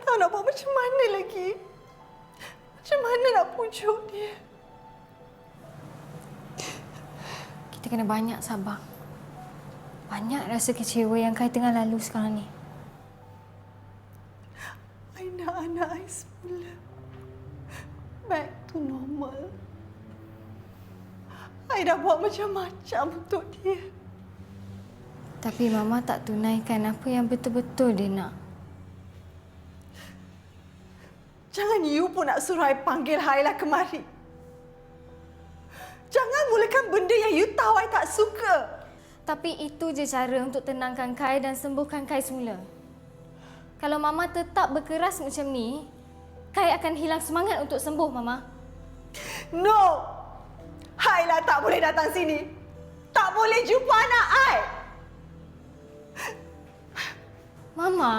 tahu nak buat macam mana lagi. Macam mana nak pujuk dia. Kita kena banyak sabar. Banyak rasa kecewa yang Kai tengah lalu sekarang ni. I nak anak I semula back to normal. I dah buat macam-macam untuk dia. Tapi Mama tak tunaikan apa yang betul-betul dia nak. Jangan you pun nak suruh I panggil Haila kemari. Jangan mulakan benda yang you tahu I tak suka. Tapi itu je cara untuk tenangkan Kai dan sembuhkan Kai semula. Kalau Mama tetap berkeras macam ni, Kai akan hilang semangat untuk sembuh, Mama. No! Haila tak boleh datang sini. Tak boleh jumpa anak I. Mama...